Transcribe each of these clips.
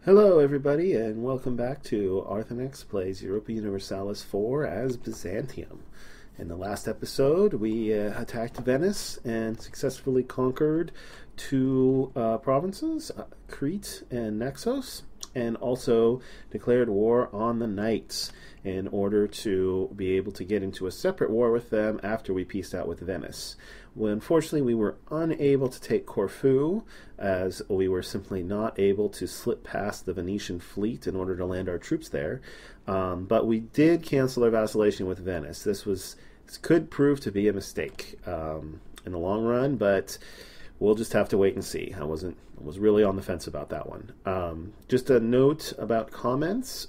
Hello, everybody, and welcome back to Arthenex Plays Europa Universalis 4 as Byzantium. In the last episode, we attacked Venice and successfully conquered two provinces, Crete and Naxos, and also declared war on the Knights in order to be able to get into a separate war with them after we peaced out with Venice. Well, unfortunately, we were unable to take Corfu, as we were simply not able to slip past the Venetian fleet in order to land our troops there. But we did cancel our vacillation with Venice. This could prove to be a mistake in the long run, but we'll just have to wait and see. I was really on the fence about that one. Just a note about comments.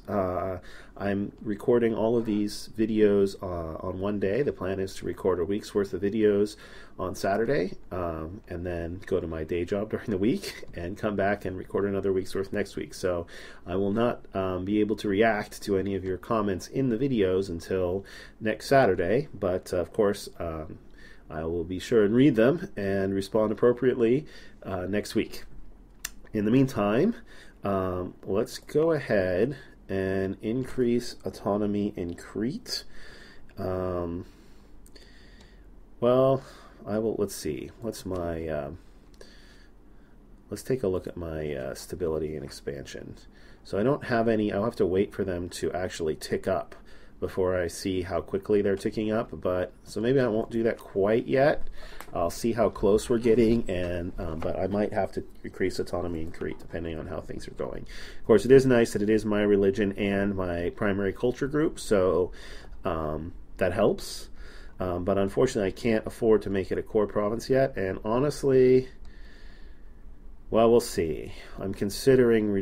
I'm recording all of these videos on one day. The plan is to record a week's worth of videos on Saturday, and then go to my day job during the week and come back and record another week's worth next week. So I will not be able to react to any of your comments in the videos until next Saturday, but of course I will be sure and read them and respond appropriately next week. In the meantime, let's go ahead and increase autonomy in Crete. Let's see. Let's take a look at my stability and expansion. So I don't have any. I'll have to wait for them to actually tick up before I see how quickly they're ticking up, so maybe I won't do that quite yet. I'll see how close we're getting, but I might have to increase autonomy in Crete depending on how things are going. Of course, it is nice that it is my religion and my primary culture group, so that helps. But unfortunately, I can't afford to make it a core province yet, and honestly, well, we'll see. I'm considering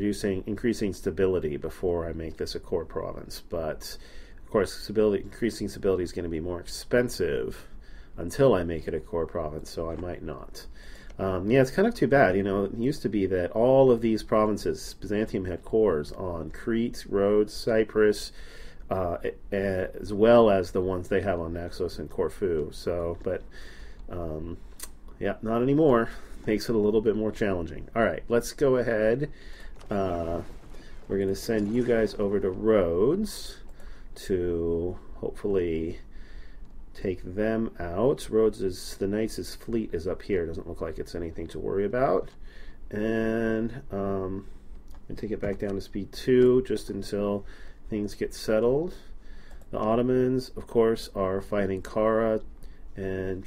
increasing stability before I make this a core province, but of course, increasing stability is going to be more expensive until I make it a core province, so I might not. Yeah, it's kind of too bad. It used to be that all of these provinces, Byzantium had cores on Crete, Rhodes, Cyprus, as well as the ones they have on Naxos and Corfu. Yeah, not anymore. Makes it a little bit more challenging. All right, let's go ahead. We're going to send you guys over to Rhodes to hopefully take them out. The Knights' fleet is up here. Doesn't look like it's anything to worry about. And take it back down to speed 2 just until things get settled. The Ottomans, of course, are fighting Kara, and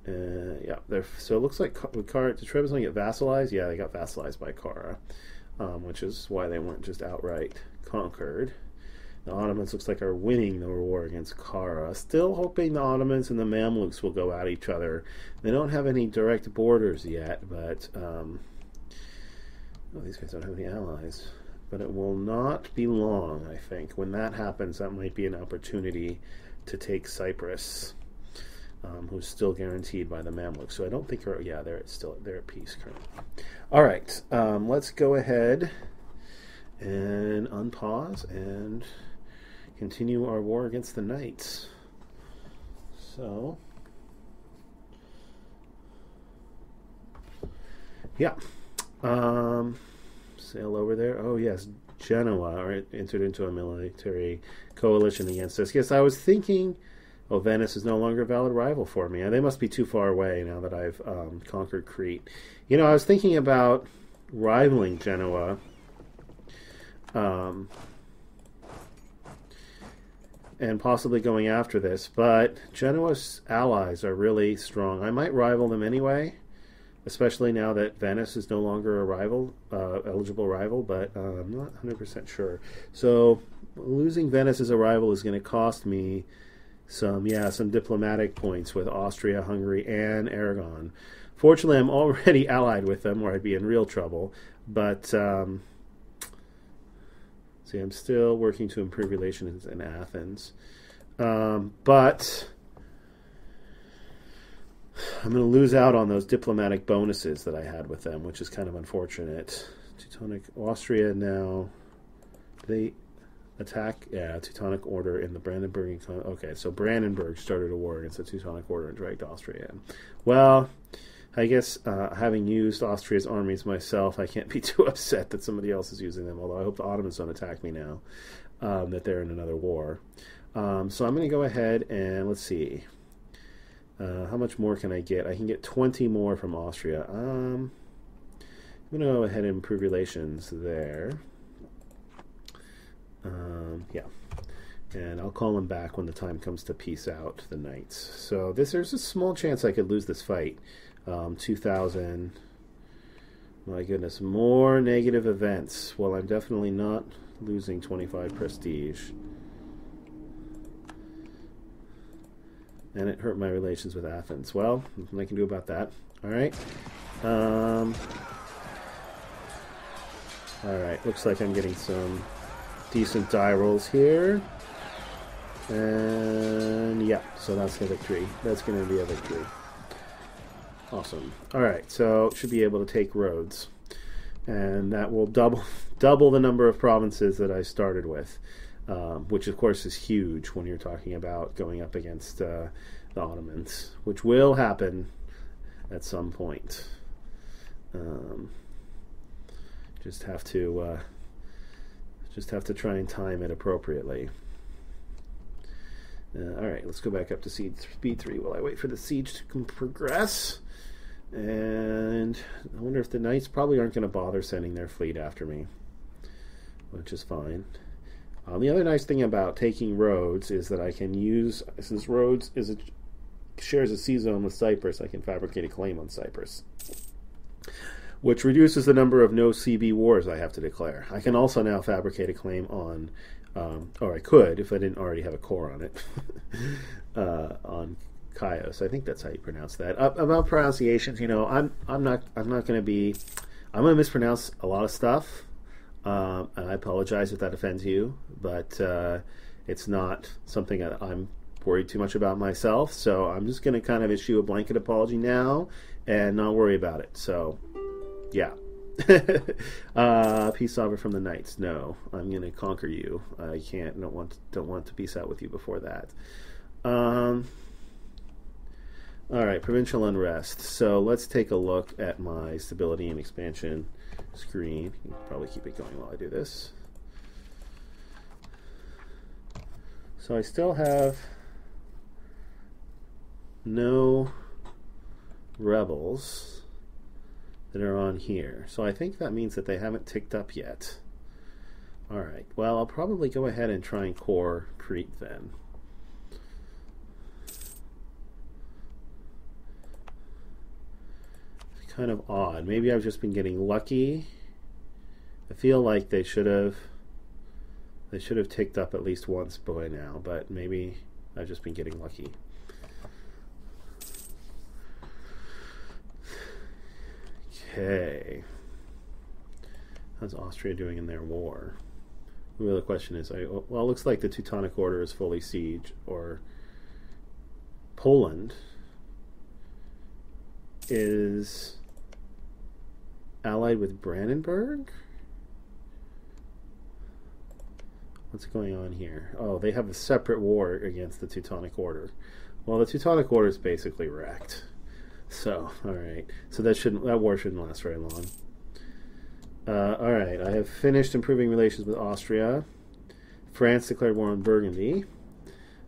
so it looks like Kara, did Trebizond get vassalized? Yeah, they got vassalized by Kara, which is why they weren't just outright conquered. The Ottomans looks like are winning the war against Kara. Still hoping the Ottomans and the Mamluks will go at each other. They don't have any direct borders yet, but these guys don't have any allies. But it will not be long, I think. When that happens, that might be an opportunity to take Cyprus, who's still guaranteed by the Mamluks. So I don't think they're at peace currently. All right, let's go ahead and unpause and continue our war against the Knights. So, yeah, sail over there. Oh yes, Genoa entered into a military coalition against us. Yes, I was thinking, Venice is no longer a valid rival for me. They must be too far away now that I've conquered Crete. I was thinking about rivaling Genoa, and possibly going after this, but Genoa's allies are really strong. I might rival them anyway, especially now that Venice is no longer a eligible rival, but I'm not 100% sure. So losing Venice as a rival is going to cost me some diplomatic points with Austria, Hungary, and Aragon. Fortunately, I'm already allied with them, or I'd be in real trouble, but I'm still working to improve relations in Athens. But I'm going to lose out on those diplomatic bonuses that I had with them, which is kind of unfortunate. Teutonic Austria now, they attack, Teutonic Order in the Brandenburg. Okay, so Brandenburg started a war against the Teutonic Order and dragged Austria in. Well, I guess having used Austria's armies myself, I can't be too upset that somebody else is using them, although I hope the Ottomans don't attack me now, that they're in another war. So I'm going to go ahead and let's see. How much more can I get? I can get 20 more from Austria. I'm going to go ahead and improve relations there. Yeah. And I'll call them back when the time comes to peace out the knights. So there's a small chance I could lose this fight. 2,000. My goodness, more negative events. Well, I'm definitely not losing 25 prestige. And it hurt my relations with Athens. Well, nothing I can do about that. All right. All right. Looks like I'm getting some decent die rolls here. And yeah, so that's a victory. That's going to be a victory. Awesome. All right. So should be able to take Rhodes, and that will double the number of provinces that I started with. Which of course is huge when you're talking about going up against the Ottomans, which will happen at some point. Just have to try and time it appropriately. All right, let's go back up to speed 3 while I wait for the siege to progress. And I wonder if the knights probably aren't going to bother sending their fleet after me, which is fine. The other nice thing about taking Rhodes is that I can use, since Rhodes shares a sea zone with Cyprus, I can fabricate a claim on Cyprus, which reduces the number of no CB wars I have to declare. I can also now fabricate a claim on, or I could if I didn't already have a core on it, on Chios. I think that's how you pronounce that. About pronunciations, I'm going to mispronounce a lot of stuff. And I apologize if that offends you, but it's not something that I'm worried too much about myself, so I'm just going to kind of issue a blanket apology now and not worry about it. So, yeah. Peace offer from the knights. No, I'm going to conquer you. I don't want to peace out with you before that. All right, provincial unrest. So let's take a look at my stability and expansion screen. You can probably keep it going while I do this. So I still have no rebels that are on here. So I think that means that they haven't ticked up yet. All right. Well, I'll probably go ahead and try and core Crete then. Kind of odd. Maybe I've just been getting lucky. I feel like they should have ticked up at least once by now, but maybe I've just been getting lucky. Okay. How's Austria doing in their war? Well, the question is, well, it looks like the Teutonic Order is fully sieged, or Poland is allied with Brandenburg? What's going on here? Oh, they have a separate war against the Teutonic Order. Well, the Teutonic Order is basically wrecked. So, all right. So that war shouldn't last very long. All right. I have finished improving relations with Austria. France declared war on Burgundy.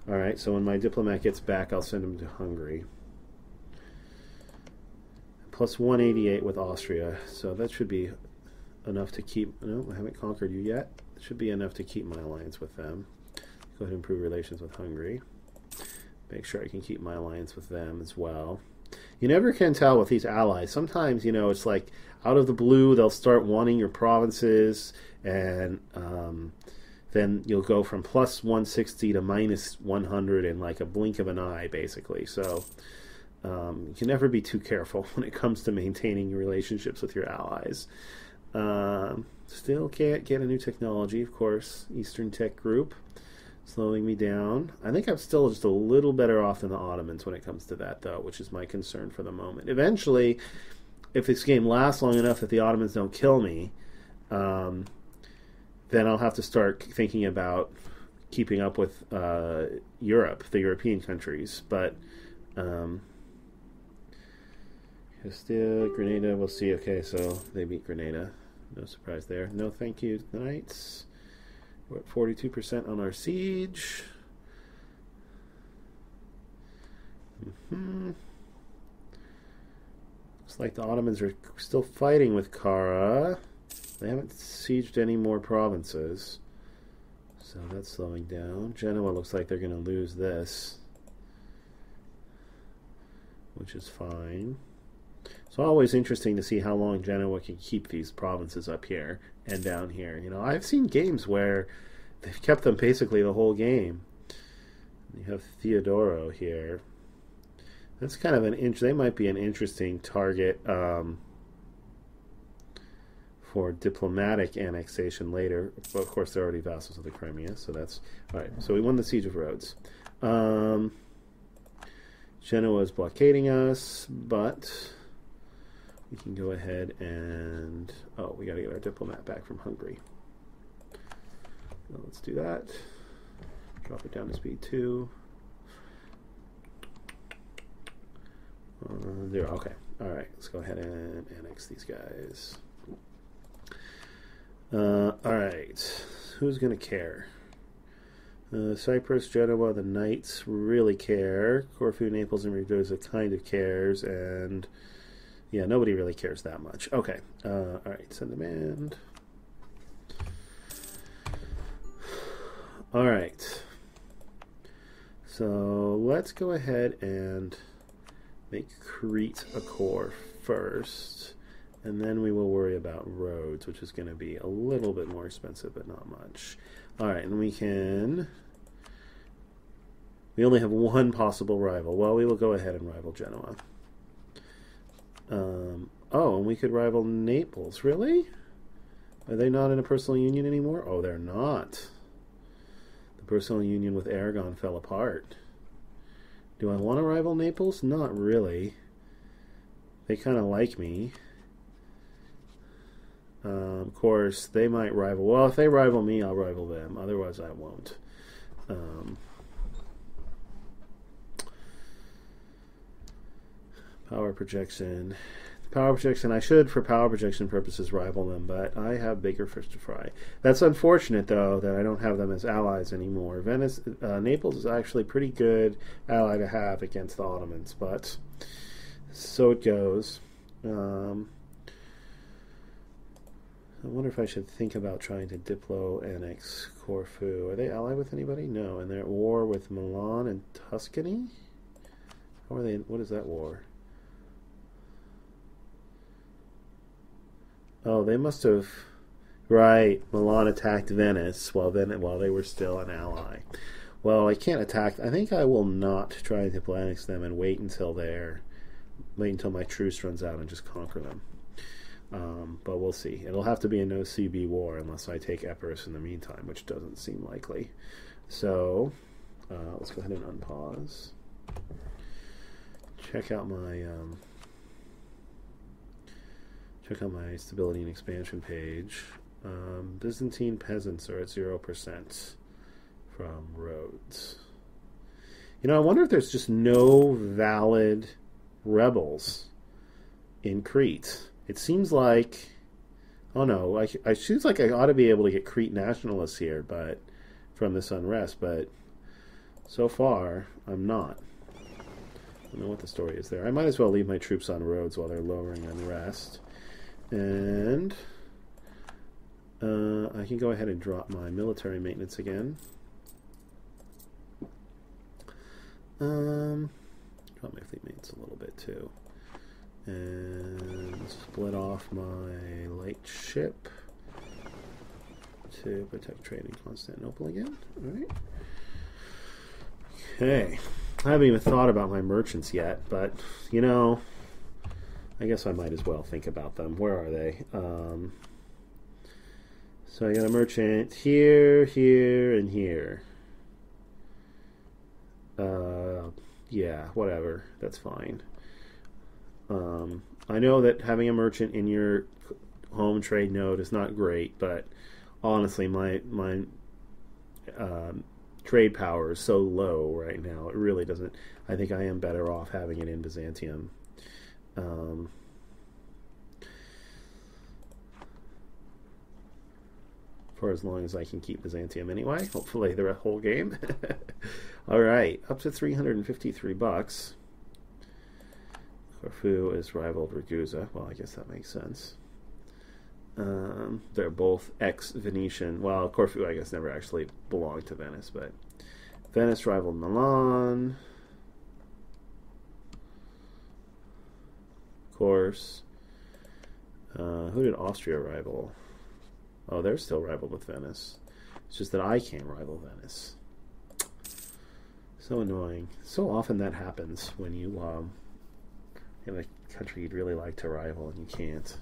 All right. So when my diplomat gets back, I'll send him to Hungary. Plus 188 with Austria, so that should be enough to keep. No, I haven't conquered you yet. It should be enough to keep my alliance with them. Go ahead and improve relations with Hungary. Make sure I can keep my alliance with them as well. You never can tell with these allies. Sometimes, it's like out of the blue, they'll start wanting your provinces, and then you'll go from plus 160 to minus 100 in like a blink of an eye, basically. So you can never be too careful when it comes to maintaining your relationships with your allies. Still can't get a new technology, of course. Eastern Tech Group slowing me down. I think I'm still just a little better off than the Ottomans when it comes to that, though, which is my concern for the moment. Eventually, if this game lasts long enough that the Ottomans don't kill me, then I'll have to start thinking about keeping up with Europe, the European countries. But Castile, Grenada, we'll see. Okay, so they beat Grenada. No surprise there. No thank you, Knights. We're at 42% on our siege. Looks like the Ottomans are still fighting with Kara. They haven't sieged any more provinces. So that's slowing down. Genoa looks like they're going to lose this, which is fine. It's always interesting to see how long Genoa can keep these provinces up here and down here. You know, I've seen games where they've kept them basically the whole game. You have Theodoro here. That's kind of they might be an interesting target for diplomatic annexation later. But of course, they're already vassals of the Crimea, so that's all right. So we won the Siege of Rhodes. Genoa is blockading us, but we can go ahead and we got to get our diplomat back from Hungary. So let's do that. Drop it down to speed 2. There. Okay. All right. Let's go ahead and annex these guys. All right. Who's going to care? Cyprus, Genoa, the Knights really care. Corfu, Naples, and Ragusa kind of cares, and yeah, nobody really cares that much. Okay. All right. Send demand. All right. So let's go ahead and make Crete a core first, and then we will worry about Rhodes, which is going to be a little bit more expensive, but not much. All right, and we only have one possible rival. Well, we will go ahead and rival Genoa. And we could rival Naples. Really? Are they not in a personal union anymore? Oh, they're not. The personal union with Aragon fell apart. Do I want to rival Naples? Not really. They kind of like me. Of course, they might rival. Well, if they rival me, I'll rival them. Otherwise, I won't. Power projection. Power projection. I should, for power projection purposes, rival them, but I have bigger fish to fry. That's unfortunate, though, that I don't have them as allies anymore. Naples is actually a pretty good ally to have against the Ottomans, but so it goes. I wonder if I should think about trying to diplo-annex Corfu. Are they allied with anybody? No, and they're at war with Milan and Tuscany? How are they? What is that war? Oh, they must have... Right, Milan attacked Venice while they were still an ally. Well, I can't attack... I think I will not try to diplo-annex them and wait until my truce runs out and just conquer them. But we'll see. It'll have to be a no-CB war unless I take Epirus in the meantime, which doesn't seem likely. So, let's go ahead and unpause. Check out my stability and expansion page. Byzantine peasants are at 0% from Rhodes. You know, I wonder if there's just no valid rebels in Crete. It seems like, oh no, I seems like I ought to be able to get Crete nationalists here, but from this unrest, but so far I'm not. I don't know what the story is there. I might as well leave my troops on Rhodes while they're lowering unrest, and I can go ahead and drop my military maintenance again. Drop my fleet maintenance a little bit too. And split off my light ship to protect trade in Constantinople again. Alright. Okay. I haven't even thought about my merchants yet, but, you know, I guess I might as well think about them. Where are they? So I got a merchant here, here, and here. Yeah, whatever. That's fine. I know that having a merchant in your home trade node is not great, but honestly, my trade power is so low right now. It really doesn't. I think I am better off having it in Byzantium. For as long as I can keep Byzantium anyway. Hopefully the whole game. All right, up to $353. Corfu is rivaled Ragusa. Well, I guess that makes sense. They're both ex-Venetian. Well, Corfu, I guess, never actually belonged to Venice, but Venice rivaled Milan. Of course. Who did Austria rival? Oh, they're still rivaled with Venice. It's just that I can't rival Venice. So annoying. So often that happens when you have a country you'd really like to rival and you can't.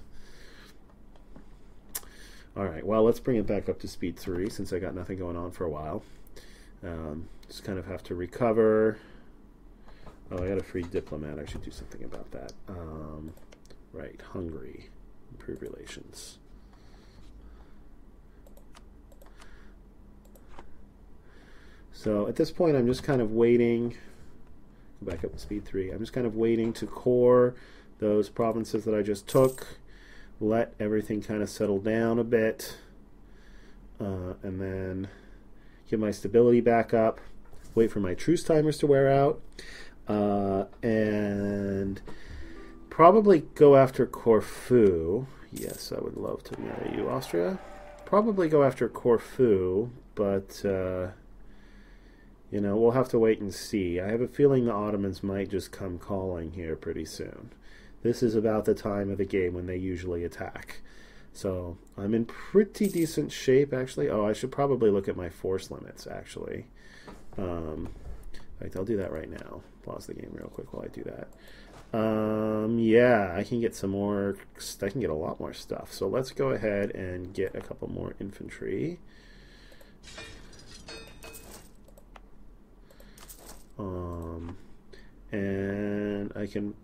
All right, well, let's bring it back up to speed 3 since I got nothing going on for a while. Just kind of have to recover. Oh, I got a free diplomat. I should do something about that. Right, Hungary. Improve relations. So at this point, I'm just kind of waiting. Go back up to speed 3. I'm just kind of waiting to core those provinces that I just took. Let everything kind of settle down a bit. And then get my stability back up. Wait for my truce timers to wear out. And probably go after Corfu. Yes, I would love to marry you, Austria. Probably go after Corfu, but you know, we'll have to wait and see. I have a feeling the Ottomans might just come calling here pretty soon. This is about the time of the game when they usually attack. So I'm in pretty decent shape, actually. Oh, I should probably look at my force limits, actually. In fact, I'll do that right now. Pause the game real quick while I do that. Yeah, I can get some more. I can get a lot more stuff. So let's go ahead and get a couple more infantry. And I can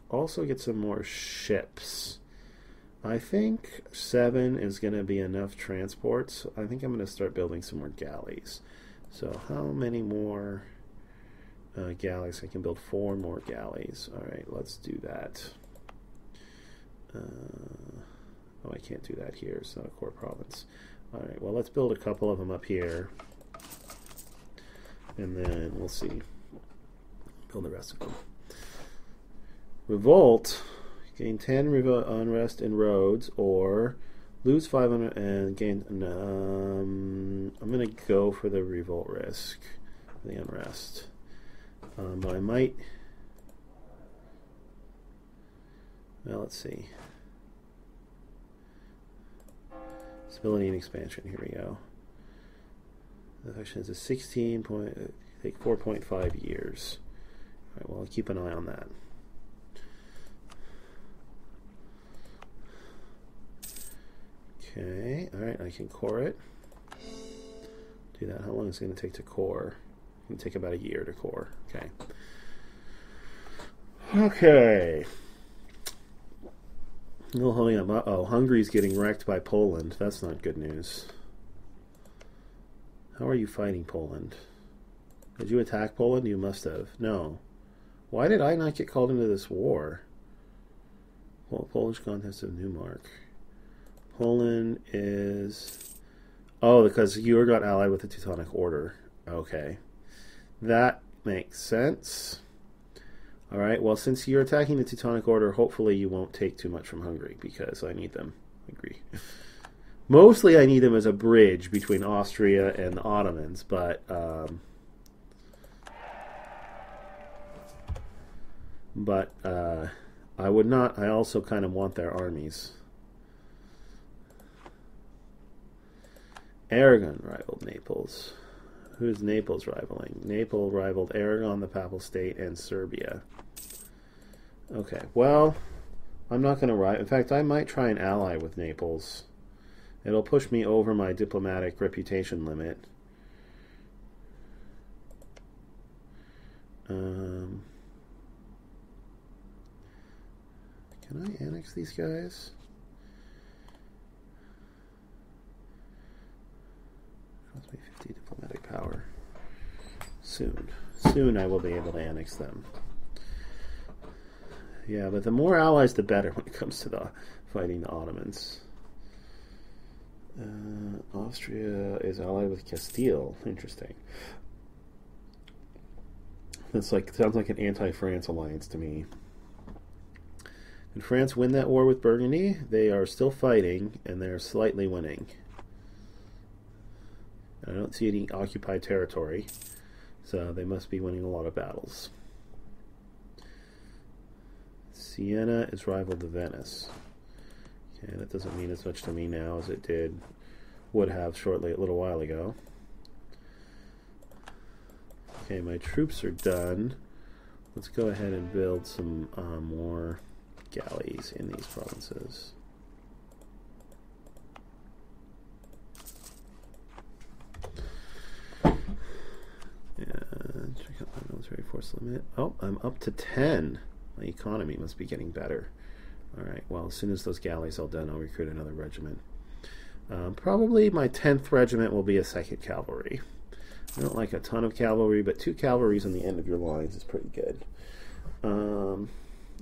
also get some more ships. I think 7 is going to be enough transports. I think I'm going to start building some more galleys. So how many more galleys? I can build 4 more galleys. All right, let's do that. Oh, I can't do that here. It's not a core province. All right, well, let's build a couple of them up here. And then we'll see. Build the rest of them. Revolt. Gain 10 unrest in Rhodes, or lose 500 and gain. I'm going to go for the revolt risk, the unrest. But I might. Well, let's see. Stability and expansion. Here we go. The faction is a 16 point. Take 4.5 years. All right. Well, I'll keep an eye on that. Okay, all right, I can core it. Do that. How long is it going to take to core? It's going to take about a year to core. Okay. Okay. No holding up. Uh-oh, Hungary's getting wrecked by Poland. That's not good news. How are you fighting Poland? Did you attack Poland? You must have. No. Why did I not get called into this war? Well, Polish contest of Neumark. Poland is... Oh, because you got allied with the Teutonic Order. Okay. That makes sense. All right, well, since you're attacking the Teutonic Order, hopefully you won't take too much from Hungary, because I need them. I agree. Mostly I need them as a bridge between Austria and the Ottomans, but... I would not... I also kind of want their armies. Aragon rivaled Naples. Who's Naples rivaling? Naples rivaled Aragon, the Papal State, and Serbia. Okay, well, I'm not going to rival. In fact, I might try and ally with Naples. It'll push me over my diplomatic reputation limit. Can I annex these guys? Cost me 50 diplomatic power. Soon I will be able to annex them. Yeah, but the more allies, the better when it comes to the fighting the Ottomans. Austria is allied with Castile. Interesting. That's like, sounds like an anti-France alliance to me. Did France win that war with Burgundy? They are still fighting, and they're slightly winning. I don't see any occupied territory, so they must be winning a lot of battles. Siena is rival to Venice. Okay, that doesn't mean as much to me now as it would have shortly, a little while ago. Okay, my troops are done. Let's go ahead and build some more galleys in these provinces. And check out my military force limit. Oh, I'm up to 10. My economy must be getting better. Alright, well, as soon as those galleys are done, I'll recruit another regiment. Probably my 10th regiment will be a 2nd cavalry. I don't like a ton of cavalry, but 2 cavalries on the end of your lines is pretty good.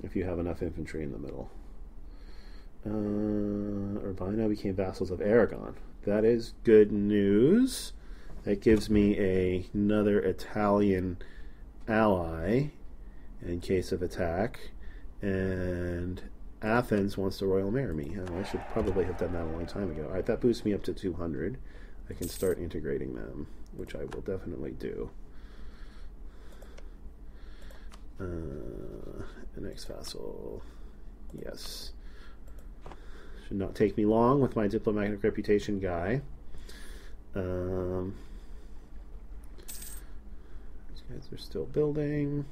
If you have enough infantry in the middle. Urbino became vassals of Aragon. That is good news. That gives me another Italian ally in case of attack. And Athens wants to royal marry me. I should probably have done that a long time ago. Alright, that boosts me up to 200. I can start integrating them, which I will definitely do. The next vassal. Yes. Should not take me long with my diplomatic reputation guy. These guys are still building.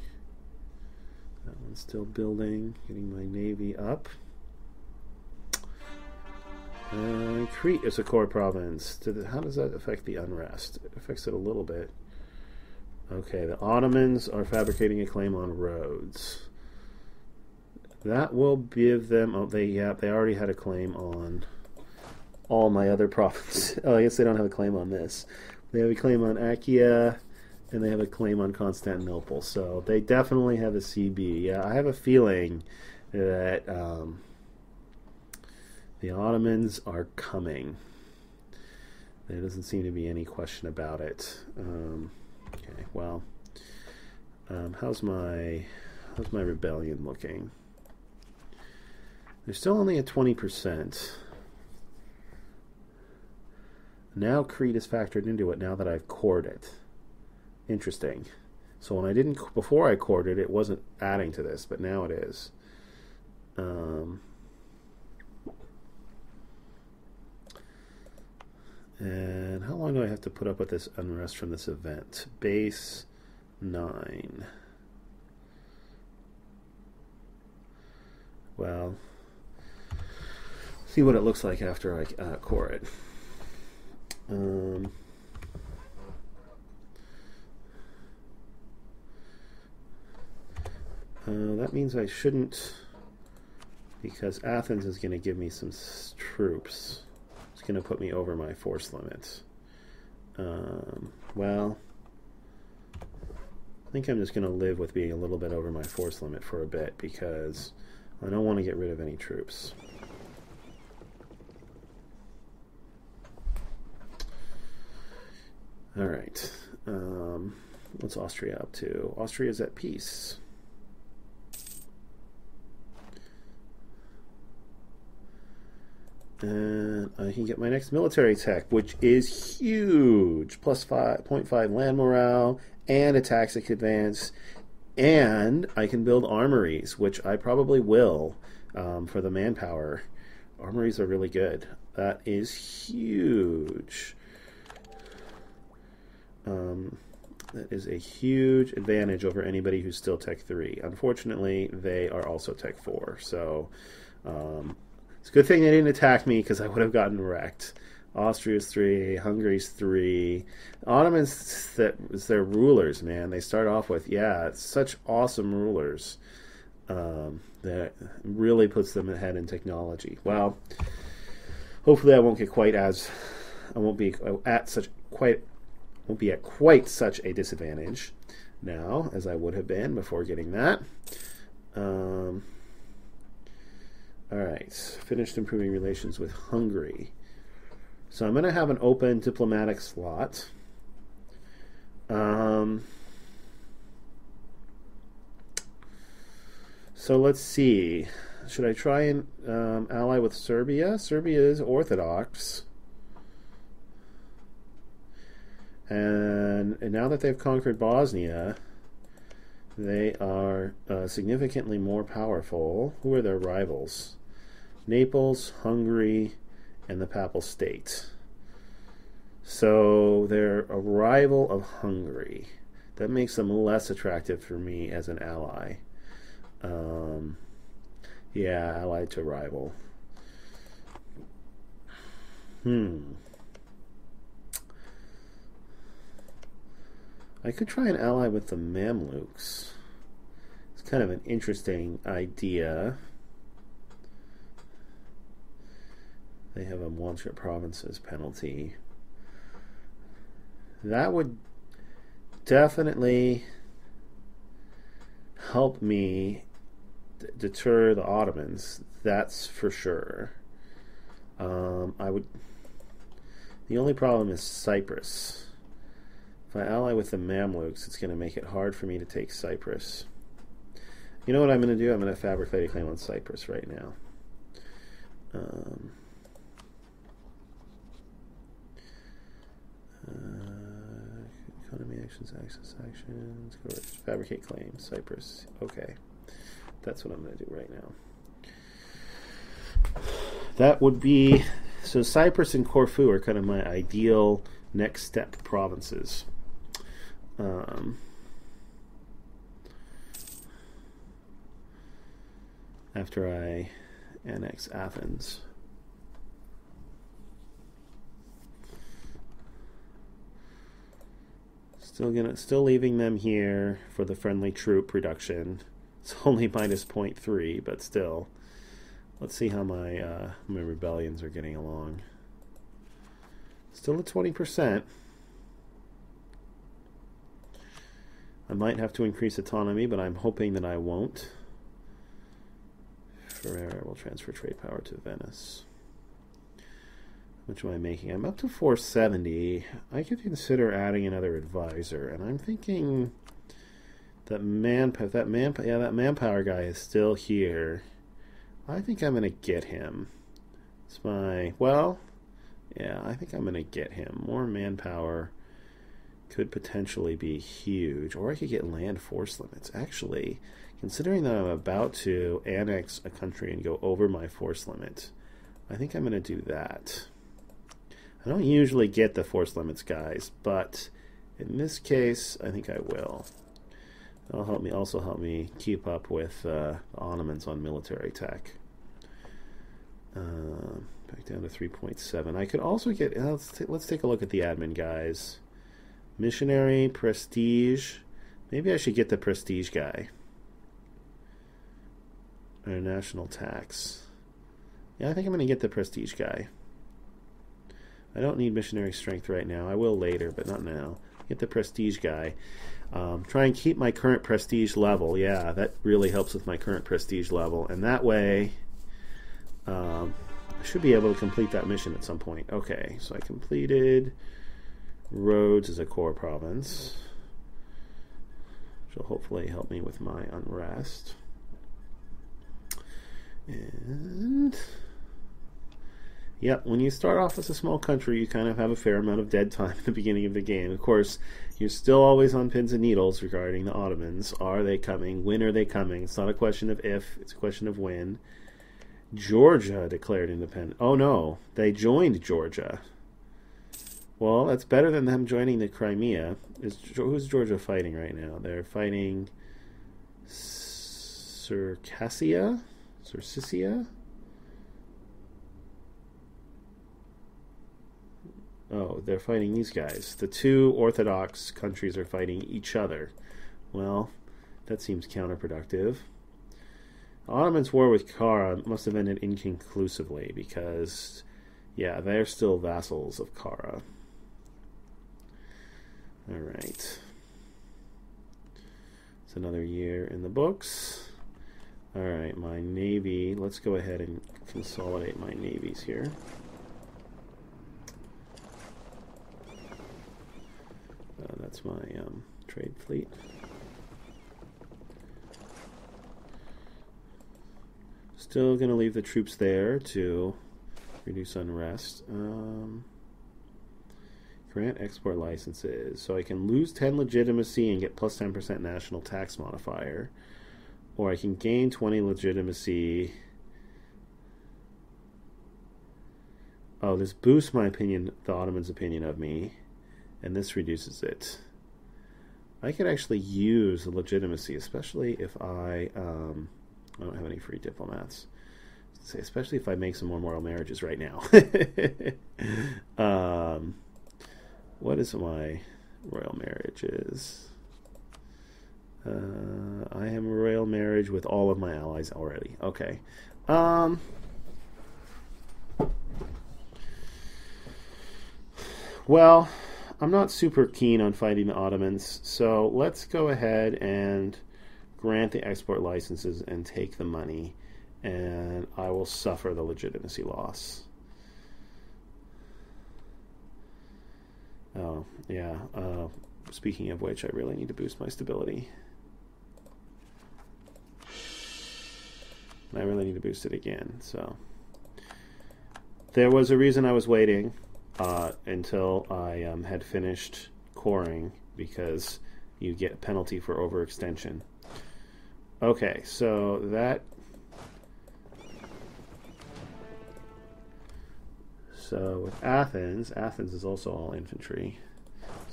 That one's still building. Getting my navy up. Crete is a core province. How does that affect the unrest? It affects it a little bit. Okay, the Ottomans are fabricating a claim on Rhodes. That will give them... Oh, they already had a claim on all my other provinces. Oh, I guess they don't have a claim on this. They have a claim on Achaia, and they have a claim on Constantinople. So they definitely have a CB. Yeah, I have a feeling that the Ottomans are coming. There doesn't seem to be any question about it. Okay, well, how's my rebellion looking? They're still only at 20%. Now Crete is factored into it now that I've cored it. Interesting. So when I didn't, before I cored it, it wasn't adding to this, but now it is. And how long do I have to put up with this unrest from this event? Base 9. Well, see what it looks like after I core it. That means I shouldn't, because Athens is going to give me some troops. It's going to put me over my force limit. Well, I think I'm just going to live with being a little bit over my force limit for a bit, because I don't want to get rid of any troops. All right. What's Austria up to? Austria's at peace. And I can get my next military tech, which is huge. Plus 5.5 land morale and a tactic advance. And I can build armories, which I probably will for the manpower. Armories are really good. That is huge. That is a huge advantage over anybody who's still Tech 3. Unfortunately, they are also Tech 4. So it's a good thing they didn't attack me, because I would have gotten wrecked. Austria's 3, Hungary's 3. Ottomans, they're rulers, man. They start off with, it's such awesome rulers that really puts them ahead in technology. Well, hopefully I won't get I won't be at quite such a disadvantage now as I would have been before getting that. All right, finished improving relations with Hungary. So I'm going to have an open diplomatic slot. So let's see. Should I try and ally with Serbia? Serbia is Orthodox. And now that they've conquered Bosnia, they are significantly more powerful. Who are their rivals? Naples, Hungary, and the Papal State. So they're a rival of Hungary. That makes them less attractive for me as an ally. Yeah, allied to rival. I could try an ally with the Mamluks. It's kind of an interesting idea. They have a Wanship provinces penalty. That would definitely help me deter the Ottomans. That's for sure. I would. The only problem is Cyprus. If I ally with the Mamluks, it's going to make it hard for me to take Cyprus. You know what I'm going to do? I'm going to fabricate a claim on Cyprus right now. Economy actions, access actions, fabricate claim, Cyprus. Okay. That's what I'm going to do right now. That would be... So Cyprus and Corfu are kind of my ideal next step provinces. After I annex Athens. Still leaving them here for the friendly troop reduction. It's only minus 0.3, but still. Let's see how my rebellions are getting along. Still at 20%. I might have to increase autonomy, but I'm hoping that I won't. Ferrara will transfer trade power to Venice. How much am I making? I'm up to 470. I could consider adding another advisor, and I'm thinking that that manpower guy is still here. I think I'm going to get him. It's my... Well, yeah, I think I'm going to get him. More manpower could potentially be huge. Or I could get land force limits. Actually, considering that I'm about to annex a country and go over my force limit, I think I'm going to do that. I don't usually get the force limits, guys, but in this case, I think I will. That'll also help me keep up with the Ottomans on military tech. Back down to 3.7. I could also get... Let's take a look at the admin guys. Missionary, prestige. Maybe I should get the prestige guy. International tax. Yeah, I think I'm going to get the prestige guy. I don't need missionary strength right now. I will later, but not now. Get the prestige guy. Try and keep my current prestige level. Yeah, that really helps with my current prestige level. And that way, I should be able to complete that mission at some point. Okay, so I completed Rhodes as a core province, which will hopefully help me with my unrest. And... Yep, when you start off as a small country, you kind of have a fair amount of dead time at the beginning of the game. Of course, you're still always on pins and needles regarding the Ottomans. Are they coming? When are they coming? It's not a question of if, it's a question of when. Georgia declared independent. Oh no, they joined Georgia. Well, that's better than them joining the Crimea. Who's Georgia fighting right now? They're fighting Circassia? Oh, they're fighting these guys. The two Orthodox countries are fighting each other. Well, that seems counterproductive. Ottomans' war with Kara must have ended inconclusively because, yeah, they're still vassals of Kara. Alright. It's another year in the books. Alright, my navy. Let's go ahead and consolidate my navies here. That's my trade fleet. Still going to leave the troops there to reduce unrest. Grant export licenses. So I can lose 10 legitimacy and get plus 10% national tax modifier. Or I can gain 20 legitimacy. Oh, this boosts my opinion, the Ottomans' opinion of me. And this reduces it. I could actually use the legitimacy, especially if I don't have any free diplomats. Especially if I make some more royal marriages right now. What is my royal marriages? I have a royal marriage with all of my allies already. Okay. Well, I'm not super keen on fighting the Ottomans, so let's go ahead and grant the export licenses and take the money, and I will suffer the legitimacy loss. Oh, yeah. Speaking of which, I really need to boost my stability. I really need to boost it again, so. There was a reason I was waiting until I had finished coring, because you get a penalty for overextension. Okay, so that... So with Athens, Athens is also all infantry.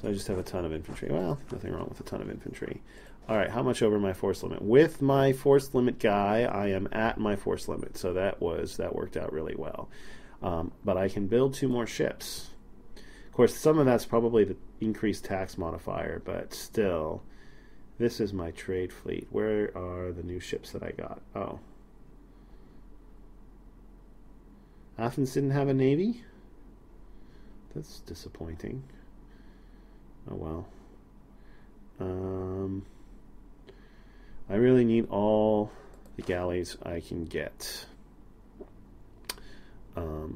So I just have a ton of infantry. Well, nothing wrong with a ton of infantry. All right, how much over my force limit? With my force limit guy, I am at my force limit. So that worked out really well. But I can build 2 more ships. Of course, some of that's probably the increased tax modifier, but still, this is my trade fleet. Where are the new ships that I got? Oh. Athens didn't have a navy? That's disappointing. Oh well. I really need all the galleys I can get.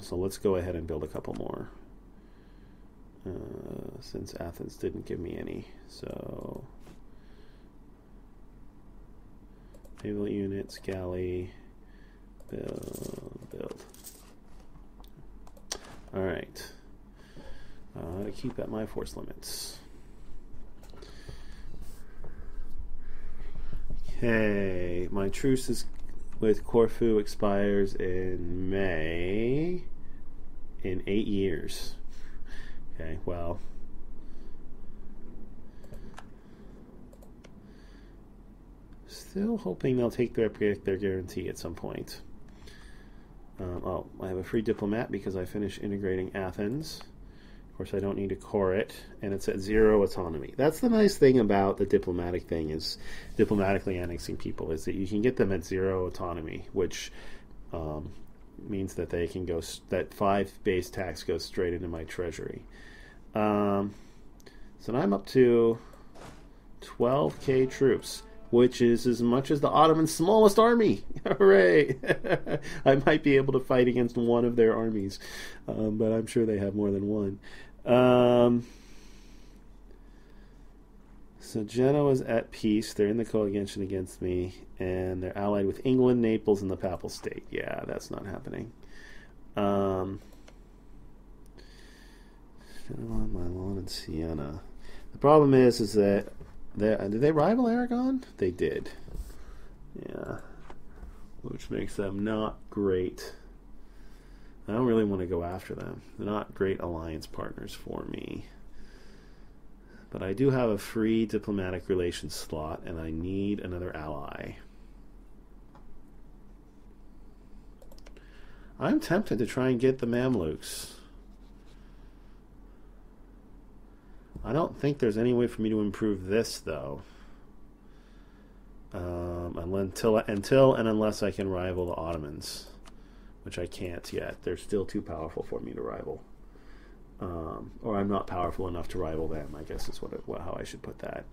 So let's go ahead and build a couple more. Since Athens didn't give me any. So naval units, galley, build. Alright. To keep at my force limits. Okay, my truce with Corfu expires in May in 8 years. Okay, well. Still hoping they'll take their guarantee at some point. Oh, I have a free diplomat because I finished integrating Athens. Of course, I don't need to core it, and it's at 0 autonomy. That's the nice thing about the diplomatic thing, is diplomatically annexing people, is that you can get them at 0 autonomy, which means that they can go, that 5 base tax goes straight into my treasury. So now I'm up to 12k troops, which is as much as the Ottoman smallest army. Hooray! I might be able to fight against one of their armies, but I'm sure they have more than one. So Genoa's at peace. They're in the coalition against me, and they're allied with England, Naples, and the Papal State. Yeah, that's not happening. Genoa, Milan, and Siena. The problem is that did they rival Aragon? They did. Yeah. Which makes them not great. I don't really want to go after them. They're not great alliance partners for me. But I do have a free diplomatic relations slot, and I need another ally. I'm tempted to try and get the Mamluks. I don't think there's any way for me to improve this, though. Until and unless I can rival the Ottomans, which I can't yet. They're still too powerful for me to rival. Or I'm not powerful enough to rival them, I guess is how I should put that.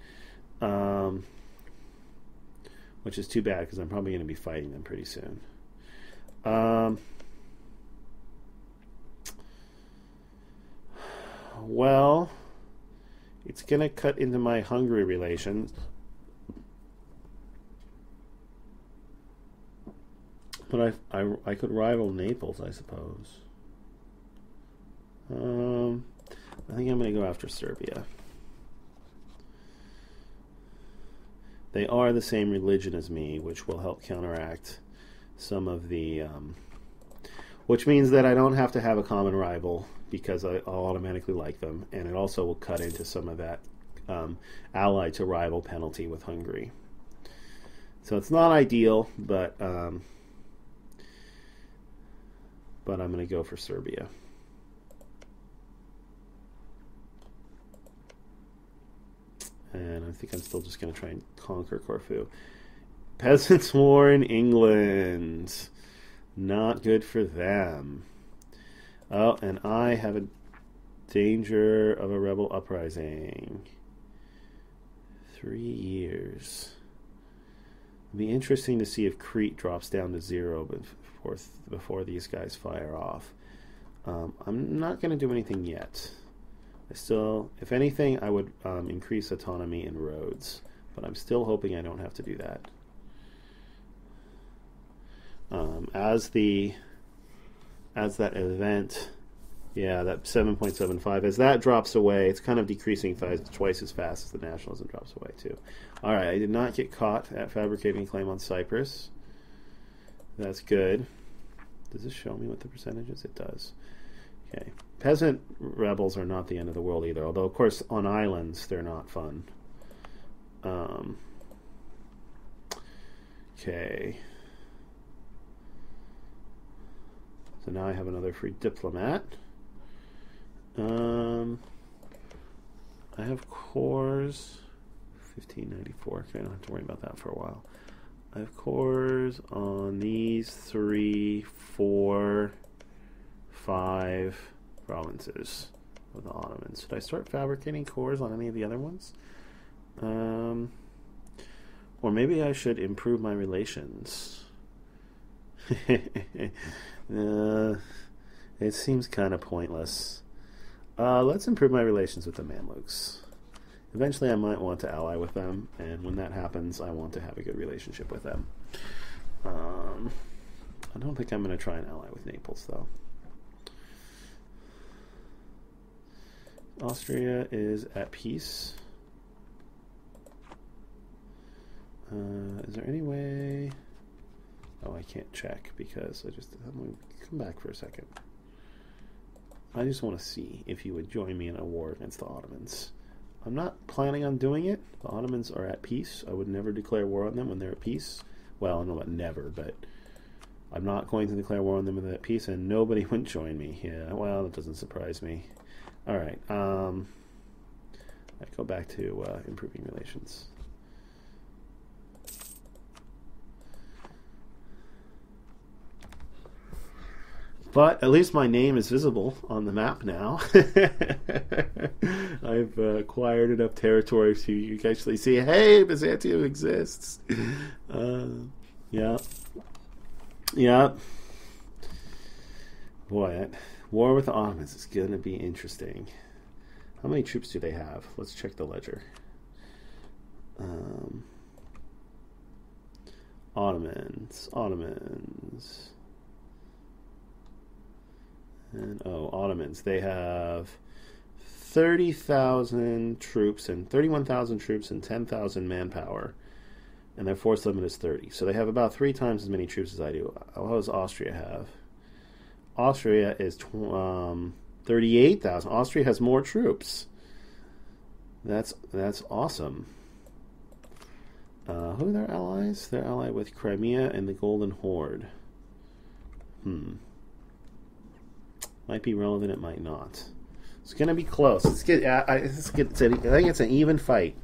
which is too bad because I'm probably going to be fighting them pretty soon. Well, it's going to cut into my Hungary relations. But I could rival Naples, I suppose. I think I'm going to go after Serbia. They are the same religion as me, which will help counteract some of the... which means that I don't have to have a common rival because I'll automatically like them. And it also will cut into some of that ally to rival penalty with Hungary. So it's not ideal, but I'm going to go for Serbia. And I think I'm still just going to try and conquer Corfu. Peasants' War in England. Not good for them. Oh, and I have a danger of a rebel uprising. 3 years. It'll be interesting to see if Crete drops down to 0 before these guys fire off. I'm not going to do anything yet. If anything, I would increase autonomy in roads, but I'm still hoping I don't have to do that. As that event, yeah, that 7.75, as that drops away, it's kind of decreasing twice as fast as the nationalism drops away too. All right, I did not get caught at fabricating a claim on Cyprus. That's good. Does this show me what the percentage is? It does. Okay. Peasant rebels are not the end of the world either, although, of course, on islands, they're not fun. Okay. So now I have another free diplomat. I have cores. 1594. Okay, I don't have to worry about that for a while. I have cores on these 3, 4, 5 provinces of the Ottomans. Should I start fabricating cores on any of the other ones? Or maybe I should improve my relations. It seems kind of pointless. Let's improve my relations with the Mamluks. Eventually I might want to ally with them, and when that happens, I want to have a good relationship with them. I don't think I'm going to try and ally with Naples, though. Austria is at peace. Is there any way... Oh, I can't check because I'm going to come back for a second. I just want to see if you would join me in a war against the Ottomans. I'm not planning on doing it. The Ottomans are at peace. I would never declare war on them when they're at peace. Well, I don't know about never, but I'm not going to declare war on them when they're at peace, and nobody would join me. Yeah, well, that doesn't surprise me. All right. I go back to improving relations. But at least my name is visible on the map now. I've acquired enough territory so you can actually see, hey, Byzantium exists. Yeah. Yeah. Boy, that war with the Ottomans is going to be interesting. How many troops do they have? Let's check the ledger. Ottomans. And Ottomans. They have 30,000 troops and 31,000 troops and 10,000 manpower, and their force limit is 30. So they have about 3 times as many troops as I do. What does Austria have? Austria is 38,000. Austria has more troops. That's awesome. Who are their allies? They're allied with Crimea and the Golden Horde. Might be relevant, it might not. It's going to be close. I think it's an even fight.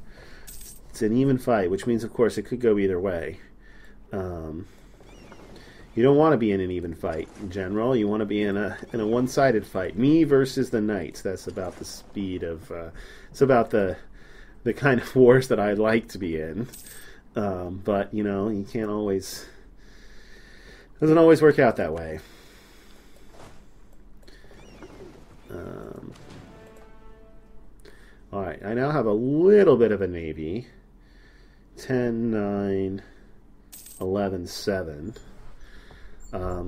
It's an even fight, which means, of course, it could go either way. You don't want to be in an even fight in general. You want to be in a one-sided fight. Me versus the knights. That's about the speed of... it's about the kind of wars that I like to be in. But, you know, you can't always... Doesn't always work out that way. Alright, I now have a little bit of a navy. 10, 9, 11, 7.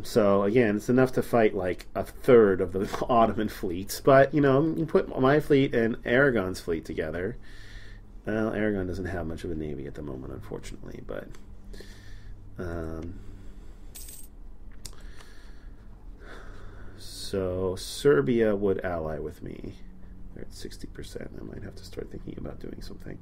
So, again, it's enough to fight like a third of the Ottoman fleets. But, you know, you put my fleet and Aragon's fleet together. Well, Aragon doesn't have much of a navy at the moment, unfortunately. But, so, Serbia would ally with me. They're at 60%. I might have to start thinking about doing something.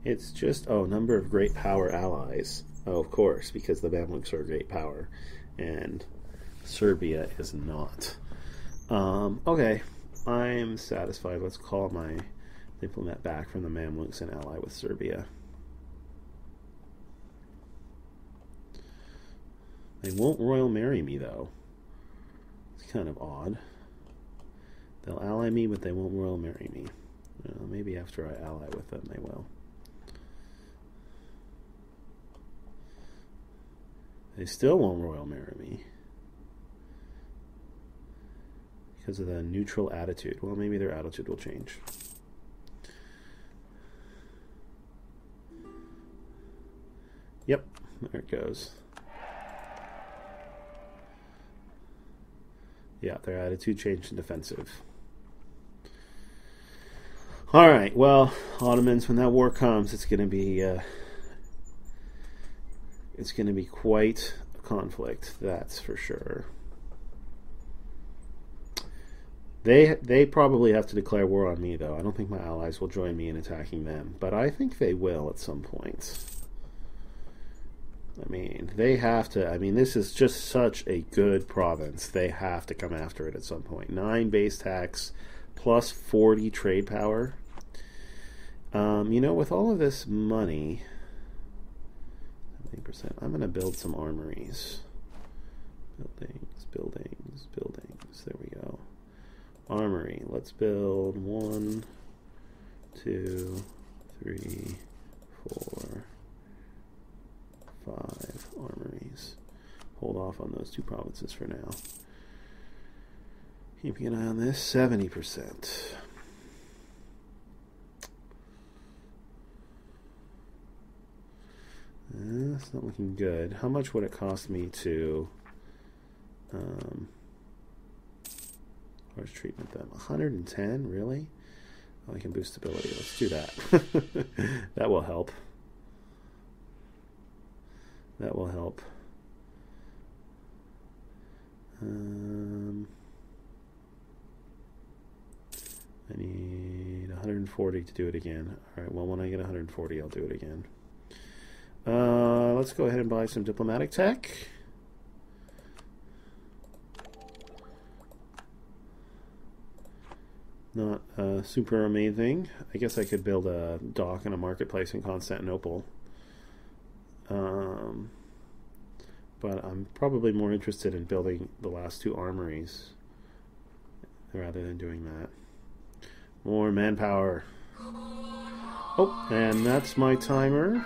It's just, number of great power allies. Oh, of course, because the Mamluks are a great power, and Serbia is not. Okay, I'm satisfied. Let's call my diplomat back from the Mamluks and ally with Serbia. They won't royal marry me, though. It's kind of odd. They'll ally me, but they won't royal marry me. Maybe after I ally with them, they will. They still won't royal marry me because of the neutral attitude. Well, maybe their attitude will change. Yep, there it goes. Yeah, their attitude changed to defensive. All right, well, Ottomans, when that war comes, it's going to be quite a conflict, that's for sure. They probably have to declare war on me, though. I don't think my allies will join me in attacking them, but I think they will at some point. I mean, they have to. I mean, this is just such a good province. They have to come after it at some point. 9 base tax plus 40 trade power. You know, with all of this money, 70%, I'm going to build some armories. Buildings, buildings, buildings. There we go. Armory. Let's build 1, 2, 3, 4, 5 armories. Hold off on those 2 provinces for now. Keeping an eye on this. 70%. That's not looking good. How much would it cost me to harsh treatment them? 110, really? Oh, I can boost stability. Let's do that. That will help. That will help. I need 140 to do it again. Alright, well, when I get 140, I'll do it again. Let's go ahead and buy some diplomatic tech. Not super amazing. I guess I could build a dock and a marketplace in Constantinople. But I'm probably more interested in building the last 2 armories rather than doing that. More manpower. Oh, and that's my timer.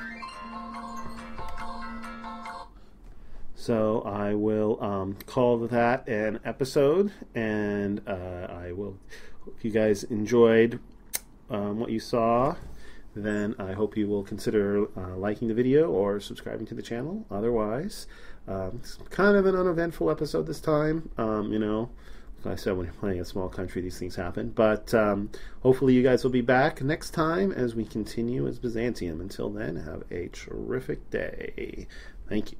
So I will call that an episode, and I will, if you guys enjoyed what you saw, then I hope you will consider liking the video or subscribing to the channel. Otherwise, it's kind of an uneventful episode this time. You know, like I said, when you're playing a small country, these things happen. But hopefully you guys will be back next time as we continue as Byzantium. Until then, have a terrific day. Thank you.